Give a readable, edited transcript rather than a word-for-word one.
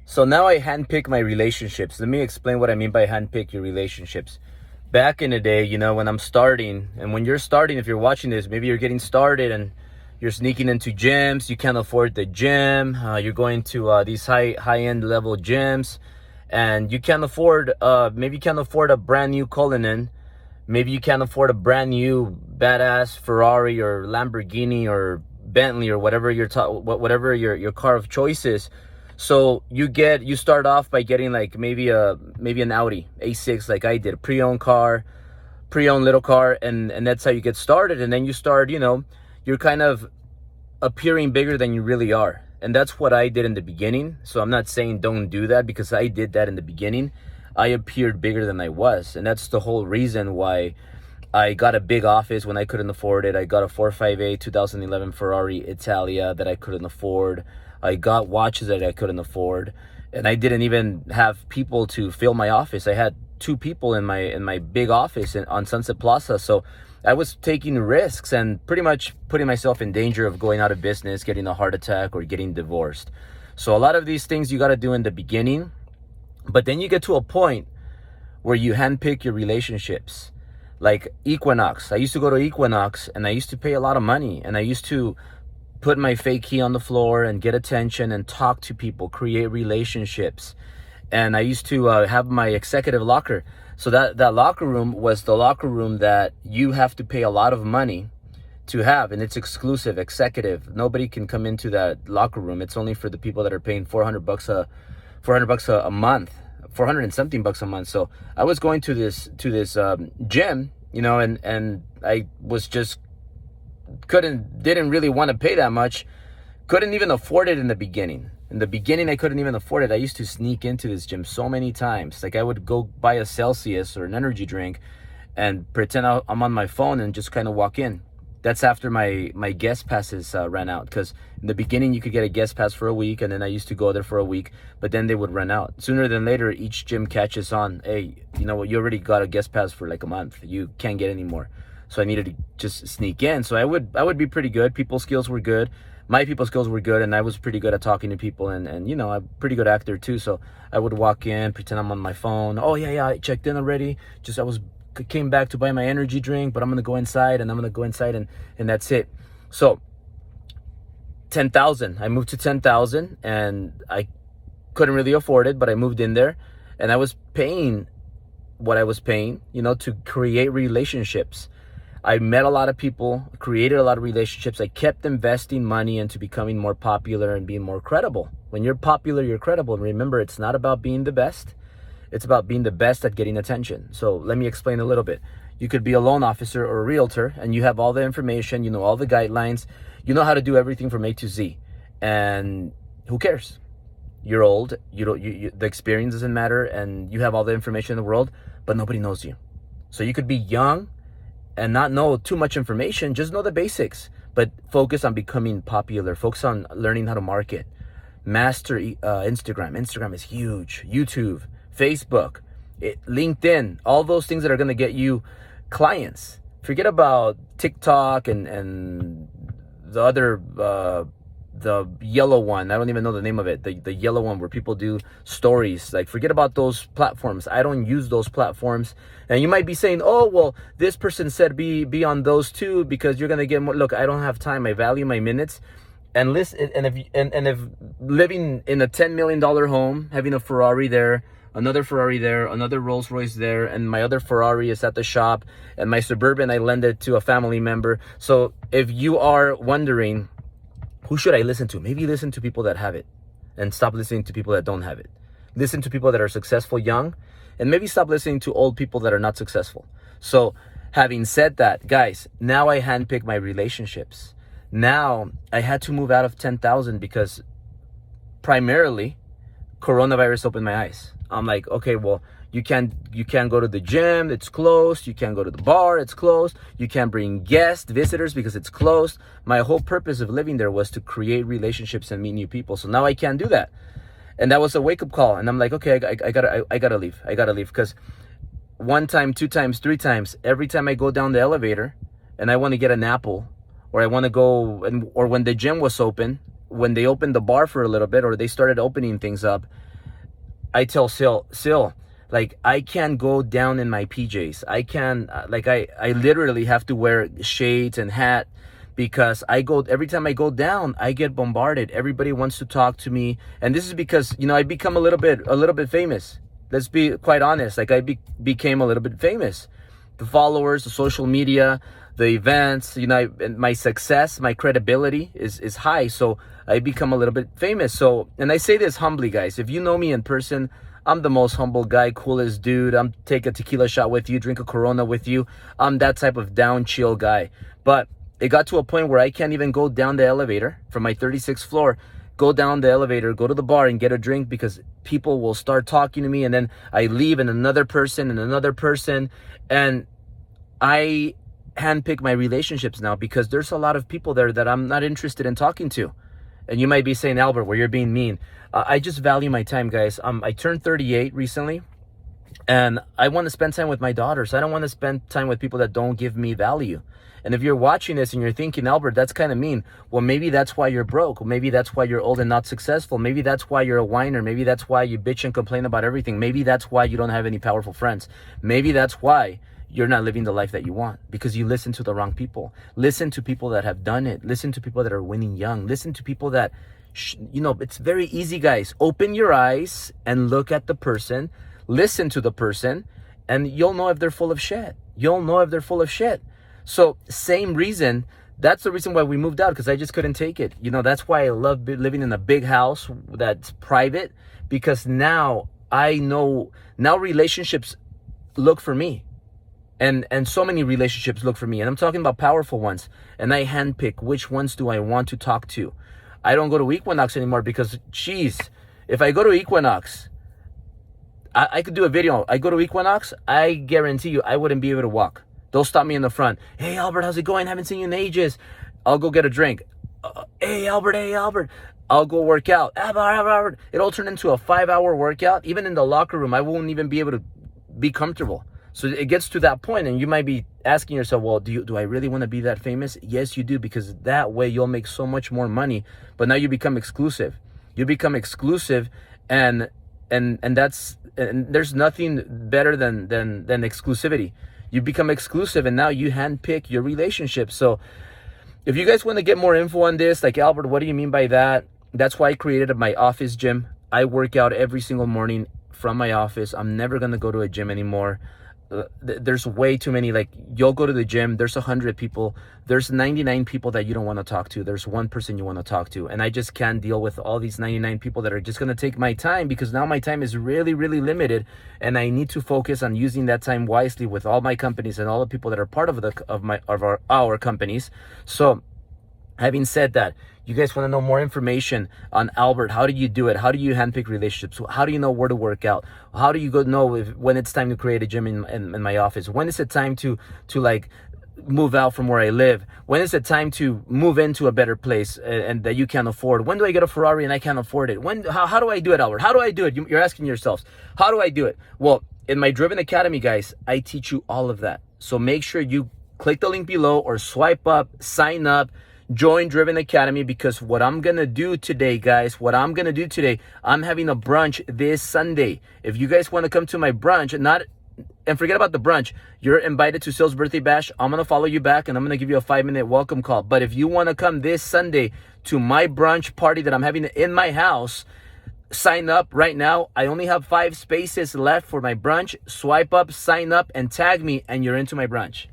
So now I handpick my relationships. Let me explain what I mean by handpick your relationships. Back in the day, when I'm starting, and when you're starting, if you're watching this, maybe you're getting started and you're sneaking into gyms. You can't afford the gym. You're going to these high end level gyms, and you can't afford. Maybe you can't afford a brand new Cullinan. Maybe you can't afford a brand new badass Ferrari or Lamborghini or Bentley or whatever whatever your car of choice is. So you start off by getting like maybe an Audi A6 like I did, a pre-owned little car, and that's how you get started. And then you start, you're kind of appearing bigger than you really are. And that's what I did in the beginning. So I'm not saying don't do that, because I did that in the beginning. I appeared bigger than I was, and that's the whole reason why I got a big office when I couldn't afford it. I got a 458 2011 Ferrari Italia that I couldn't afford. I got watches that I couldn't afford, and I didn't even have people to fill my office. I had 2 people in my big office on Sunset Plaza. So I was taking risks and pretty much putting myself in danger of going out of business, getting a heart attack, or getting divorced. So a lot of these things you got to do in the beginning, but then you get to a point where you handpick your relationships. Like Equinox. I used to go to Equinox and I used to pay a lot of money, and I used to put my fake key on the floor and get attention and talk to people, create relationships. And I used to have my executive locker. So that locker room was the locker room that you have to pay a lot of money to have, and it's exclusive, executive. Nobody can come into that locker room. It's only for the people that are paying $400 a month, 400 and something bucks a month. So I was going to this gym, and I was just didn't really want to pay that much. Couldn't even afford it in the beginning. In the beginning, I couldn't even afford it. I used to sneak into this gym so many times. Like I would go buy a Celsius or an energy drink and pretend I'm on my phone and just kind of walk in. That's after my guest passes ran out, because in the beginning you could get a guest pass for a week, and then I used to go there for a week, but then they would run out. Sooner than later, each gym catches on, hey, you know what, you already got a guest pass for like a month. You can't get any more. So I needed to just sneak in. So I would be pretty good. People's skills were good. My people skills were good, and I was pretty good at talking to people, and I'm a pretty good actor too. So I would walk in, pretend I'm on my phone. Oh yeah, I checked in already. Came back to buy my energy drink, but I'm gonna go inside, and that's it. So 10,000. I moved to 10,000, and I couldn't really afford it, but I moved in there, and I was paying what I was paying, to create relationships. I met a lot of people, created a lot of relationships. I kept investing money into becoming more popular and being more credible. When you're popular, you're credible. And remember, it's not about being the best. It's about being the best at getting attention. So let me explain a little bit. You could be a loan officer or a realtor, and you have all the information, all the guidelines, you know how to do everything from A to Z. And who cares? You're old, the experience doesn't matter, and you have all the information in the world, but nobody knows you. So you could be young and not know too much information, just know the basics, but focus on becoming popular, focus on learning how to market, master Instagram. Instagram is huge. YouTube, Facebook, LinkedIn, all those things that are going to get you clients. Forget about TikTok and the other, the yellow one. I don't even know the name of it. The yellow one where people do stories. Like, forget about those platforms. I don't use those platforms. And you might be saying, oh, well, this person said be on those too, because you're going to get more. Look, I don't have time. I value my minutes. And listen, if living in a $10 million home, having a Ferrari there, another Ferrari there, another Rolls Royce there, and my other Ferrari is at the shop, and my Suburban, I lend it to a family member. So if you are wondering, who should I listen to? Maybe listen to people that have it, and stop listening to people that don't have it. Listen to people that are successful young, and maybe stop listening to old people that are not successful. So having said that, guys, now I handpick my relationships. Now I had to move out of 10,000 because primarily coronavirus opened my eyes. I'm like, okay, well, you can't go to the gym, it's closed. You can't go to the bar, it's closed. You can't bring guests, visitors, because it's closed. My whole purpose of living there was to create relationships and meet new people. So now I can't do that. And that was a wake-up call. And I'm like, okay, I gotta leave. I gotta leave, because 1 time, 2 times, 3 times, every time I go down the elevator and I want to get an apple, or I want to go, or when the gym was open, when they opened the bar for a little bit, or they started opening things up, I tell Sil, like, I can't go down in my PJs. I can, I literally have to wear shades and hat, because every time I go down, I get bombarded. Everybody wants to talk to me. And this is because, I become a little bit famous. Let's be quite honest. Like, I became a little bit famous. The followers, the social media, the events, my success, my credibility is high. So I become a little bit famous. So, and I say this humbly, guys, if you know me in person, I'm the most humble guy, coolest dude. I'm take a tequila shot with you, drink a Corona with you. I'm that type of down, chill guy. But it got to a point where I can't even go down the elevator from my 36th floor, go down the elevator, go to the bar and get a drink, because people will start talking to me, and then I leave, and another person, and I handpick my relationships now, because there's a lot of people there that I'm not interested in talking to. And you might be saying, Albert, well, you're being mean. I just value my time, guys. I turned 38 recently, and I want to spend time with my daughters. I don't want to spend time with people that don't give me value. And if you're watching this and you're thinking, Albert, that's kind of mean. Well, maybe that's why you're broke. Maybe that's why you're old and not successful. Maybe that's why you're a whiner. Maybe that's why you bitch and complain about everything. Maybe that's why you don't have any powerful friends. Maybe that's why you're not living the life that you want, because you listen to the wrong people. Listen to people that have done it. Listen to people that are winning young. Listen to people that, it's very easy, guys. Open your eyes and look at the person. Listen to the person, and you'll know if they're full of shit. So same reason, that's the reason why we moved out, because I just couldn't take it. That's why I love living in a big house that's private, because now I know, now relationships look for me. And so many relationships look for me. And I'm talking about powerful ones. And I handpick which ones do I want to talk to. I don't go to Equinox anymore, because, geez, if I go to Equinox, I could do a video. I go to Equinox, I guarantee you I wouldn't be able to walk. They'll stop me in the front. Hey, Albert, how's it going? Haven't seen you in ages. I'll go get a drink. Hey, Albert. I'll go work out. Albert. It'll turn into a 5-hour workout. Even in the locker room, I won't even be able to be comfortable. So it gets to that point, and you might be asking yourself, well, do I really want to be that famous? Yes, you do, because that way you'll make so much more money. But now you become exclusive. And there's nothing better than exclusivity. You become exclusive, and now you handpick your relationship. So if you guys want to get more info on this, like, Albert, what do you mean by that? That's why I created my office gym. I work out every single morning from my office. I'm never going to go to a gym anymore. There's way too many. Like, you'll go to the gym, there's 100 people, there's 99 people that you don't want to talk to, there's one person you want to talk to, and I just can't deal with all these 99 people that are just going to take my time, because now my time is really, really limited, and I need to focus on using that time wisely with all my companies and all the people that are part of our companies. So having said that, you guys want to know more information on Albert? How do you do it? How do you handpick relationships? How do you know where to work out? How do you know when it's time to create a gym in my office? When is it time to like move out from where I live? When is it time to move into a better place and that you can't afford? When do I get a Ferrari and I can't afford it? How do I do it, Albert? How do I do it? You're asking yourselves, how do I do it? Well, in my Driven Academy, guys, I teach you all of that. So make sure you click the link below or swipe up, sign up, join Driven Academy, because what I'm gonna do today, guys, I'm having a brunch this Sunday. If you guys want to come to my brunch, and forget about the brunch, you're invited to Sil's birthday bash. I'm gonna follow you back, and I'm gonna give you a 5-minute welcome call. But if you want to come this Sunday to my brunch party that I'm having in my house, sign up right now. I only have 5 spaces left for my brunch. Swipe up, sign up, and tag me, and you're into my brunch.